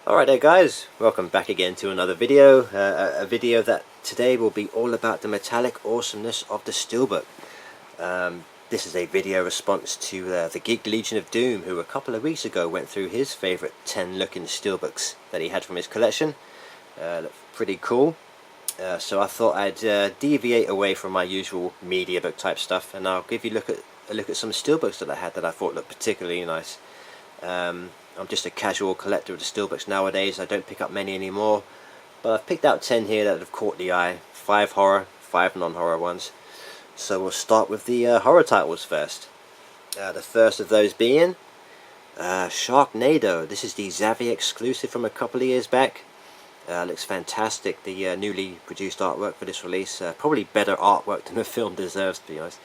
Alright there guys, welcome back again to another video, a video that today will be all about the metallic awesomeness of the Steelbook. This is a video response to the Geek Legion of Doom, who a couple of weeks ago went through his favourite 10 looking Steelbooks that he had from his collection. Looked pretty cool, so I thought I'd deviate away from my usual media book type stuff, and I'll give you a look at some Steelbooks that I had that I thought looked particularly nice. I'm just a casual collector of the Steelbooks nowadays. I don't pick up many anymore, but I've picked out 10 here that have caught the eye. 5 horror, 5 non-horror ones. So we'll start with the horror titles first. The first of those being Sharknado. This is the Zabi exclusive from a couple of years back. Looks fantastic. The newly produced artwork for this release, probably better artwork than the film deserves, to be honest.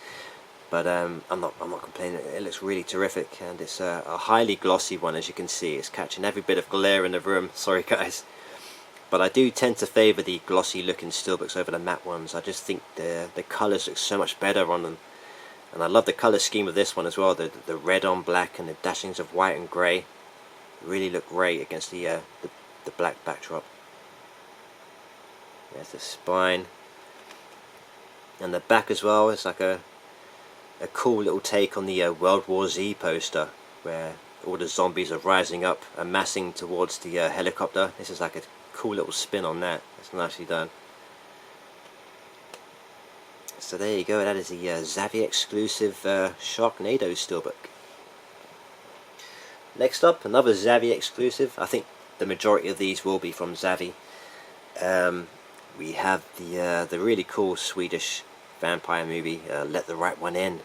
But I'm not complaining. It looks really terrific, and it's a highly glossy one, as you can see. It's catching every bit of glare in the room. Sorry guys, but I do tend to favour the glossy looking Steelbooks over the matte ones. I just think the colours look so much better on them, and I love the colour scheme of this one as well. The red on black and the dashings of white and grey really look great against the black backdrop. There's the spine, and the back as well. It's like a cool little take on the World War Z poster, where all the zombies are rising up, amassing towards the helicopter. This is like a cool little spin on that. It's nicely done. So there you go, that is the Zabi exclusive Sharknado Steelbook. Next up, another Zabi exclusive. I think the majority of these will be from Zabi. We have the really cool Swedish vampire movie, Let the Right One In,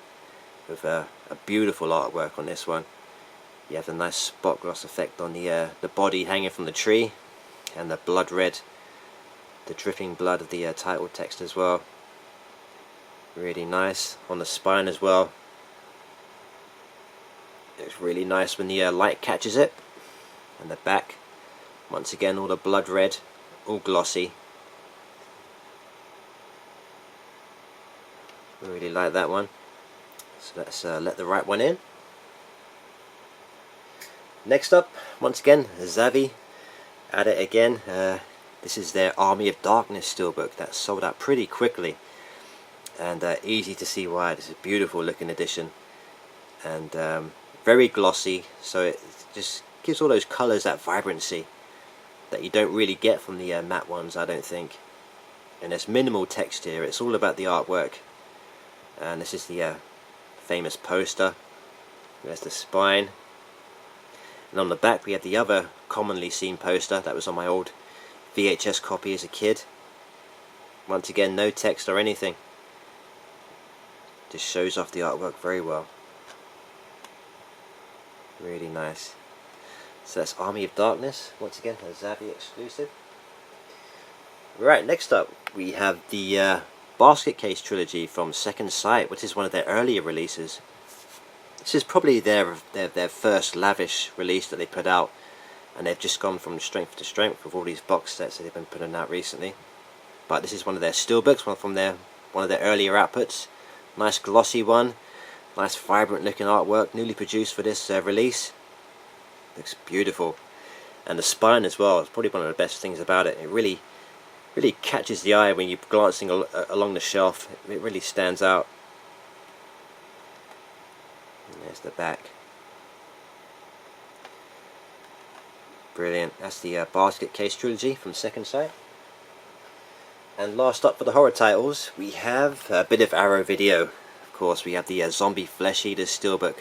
with a beautiful artwork on this one. You have a nice spot gloss effect on the body hanging from the tree, and the blood red, the dripping blood of the title text as well. Really nice on the spine as well. It's really nice when the light catches it. And the back, once again, all the blood red, all glossy. Really like that one. So let's let the right one in. Next up, once again, Zabi. At it again. This is their Army of Darkness Steelbook that sold out pretty quickly, and easy to see why. This is a beautiful looking edition, and very glossy, so it just gives all those colours that vibrancy that you don't really get from the matte ones, I don't think. And there's minimal text here. It's all about the artwork. And this is the famous poster. There's the spine, and on the back we have the other commonly seen poster that was on my old VHS copy as a kid. Once again, no text or anything, just shows off the artwork very well. Really nice. So that's Army of Darkness, once again a Zabi exclusive. Right, next up we have the Basket Case Trilogy from Second Sight, which is one of their earlier releases. This is probably their first lavish release that they put out, and they've just gone from strength to strength with all these box sets that they've been putting out recently. But this is one of their Steelbooks, one of their earlier outputs. Nice glossy one, nice vibrant looking artwork, newly produced for this release. Looks beautiful, and the spine as well is probably one of the best things about it. It really catches the eye when you're glancing along the shelf. It really stands out. And there's the back. Brilliant. That's the Basket Case Trilogy from Second Sight. And last up for the horror titles, we have a bit of Arrow Video. Of course, we have the Zombie Flesh Eaters Steelbook.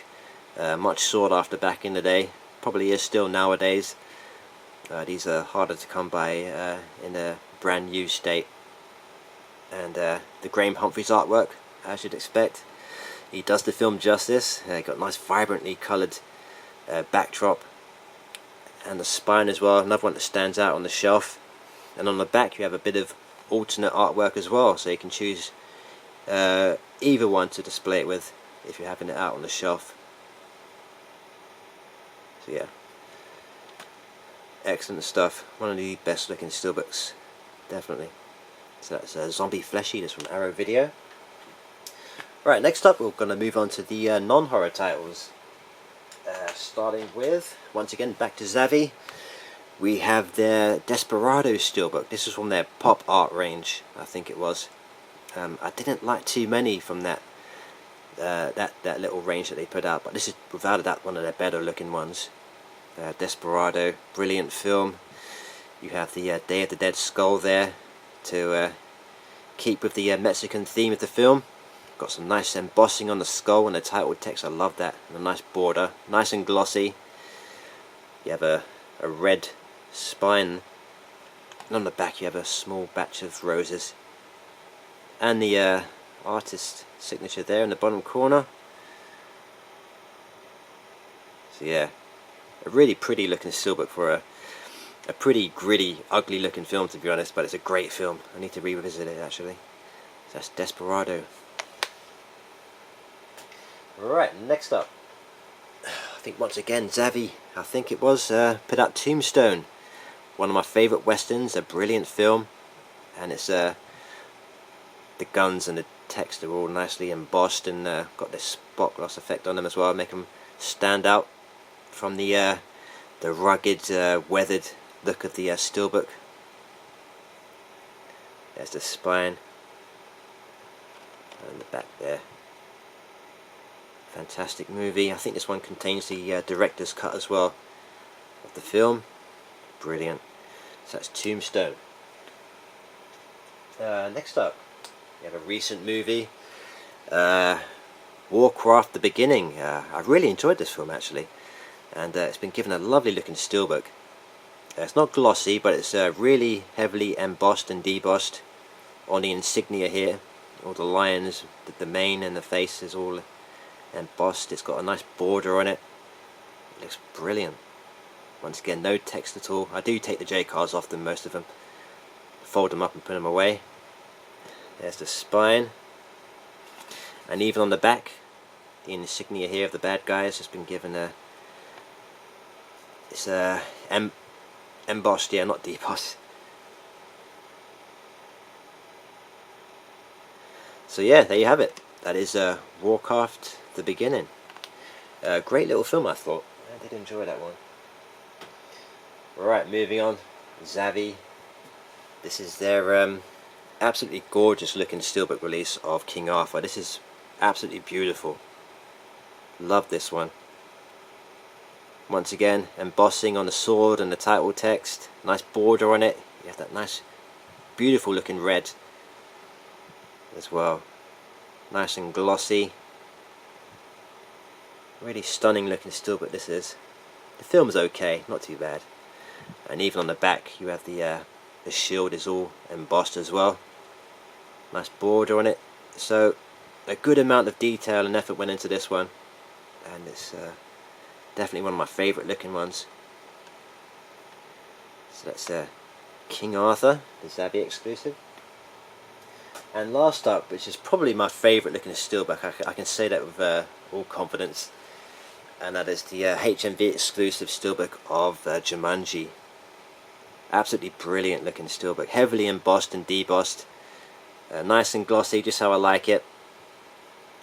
Much sought after back in the day. Probably is still nowadays. These are harder to come by in a brand new state. And the Graham Humphreys artwork, as you'd expect. He does the film justice. Got nice vibrantly coloured backdrop, and the spine as well, another one that stands out on the shelf. And on the back you have a bit of alternate artwork as well, so you can choose either one to display it with if you're having it out on the shelf. So yeah, excellent stuff. One of the best looking Steelbooks, definitely. So that's Zombie Flesh Eaters from Arrow Video. Right, next up we're going to move on to the non-horror titles. Starting with, once again, back to Zabi. we have their Desperado Steelbook. This is from their pop art range, I think it was. I didn't like too many from that little range that they put out, but this is without a doubt one of their better looking ones. Desperado, brilliant film. You have the Day of the Dead skull there to keep with the Mexican theme of the film. Got some nice embossing on the skull and the title text, I love that, and a nice border, nice and glossy. You have a red spine, and on the back you have a small batch of roses, and the artist signature there in the bottom corner. So yeah, a really pretty looking steelbook for a pretty gritty, ugly looking film, to be honest, but it's a great film. I need to revisit it actually. So that's Desperado. Right, next up, I think once again Zabi, I think it was, put out Tombstone, one of my favourite westerns, a brilliant film, and it's the guns and the text are all nicely embossed and got this spot gloss effect on them as well, make them stand out from the rugged, weathered look of the steelbook. There's the spine and the back there. Fantastic movie. I think this one contains the director's cut as well of the film. Brilliant. So that's Tombstone. Next up, we have a recent movie, Warcraft The Beginning. I really enjoyed this film actually, and it's been given a lovely looking steelbook. It's not glossy, but it's really heavily embossed and debossed on the insignia here. All the lions, the mane and the face is all embossed. It's got a nice border on it. It looks brilliant. Once again, no text at all. I do take the J cards off them, most of them. Fold them up and put them away. There's the spine. And even on the back, the insignia here of the bad guys has been given a... It's embossed, yeah, not debossed. So yeah, there you have it. That is Warcraft The Beginning. Great little film, I thought. I did enjoy that one. Right, moving on. Zabi. This is their absolutely gorgeous looking steelbook release of King Arthur. This is absolutely beautiful. Love this one. Once again, embossing on the sword and the title text. Nice border on it. You have that nice, beautiful looking red as well. Nice and glossy. Really stunning looking steelbook this is. The film's okay, not too bad. And even on the back you have the shield is all embossed as well. Nice border on it. So a good amount of detail and effort went into this one, and it's definitely one of my favourite looking ones. So that's King Arthur, the Zabi exclusive. And last up, which is probably my favourite looking steelbook, I can say that with all confidence, and that is the HMV exclusive steelbook of Jumanji. Absolutely brilliant looking steelbook, heavily embossed and debossed, nice and glossy, just how I like it,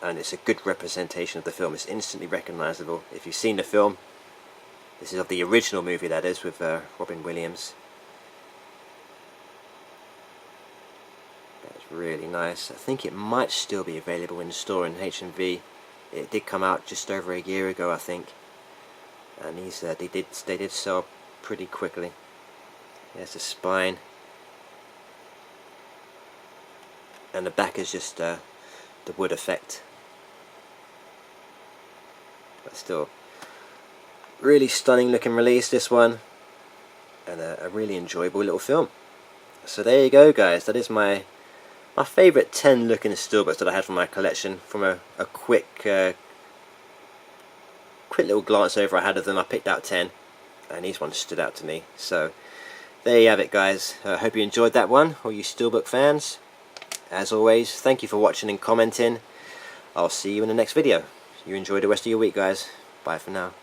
and it's a good representation of the film. It's instantly recognisable. If you've seen the film, this is of the original movie, that is, with Robin Williams. That's really nice. I think it might still be available in the store in HMV. It did come out just over a year ago, I think, and these they did sell pretty quickly. There's the spine, and the back is just the wood effect, but still really stunning looking release, this one, and a really enjoyable little film. So there you go, guys. That is my favourite 10 looking steelbooks that I had from my collection. From a quick little glance over I had of them, I picked out 10, and these ones stood out to me. So there you have it, guys. I hope you enjoyed that one, all you steelbook fans. As always, thank you for watching and commenting. I'll see you in the next video. You enjoy the rest of your week, guys. Bye for now.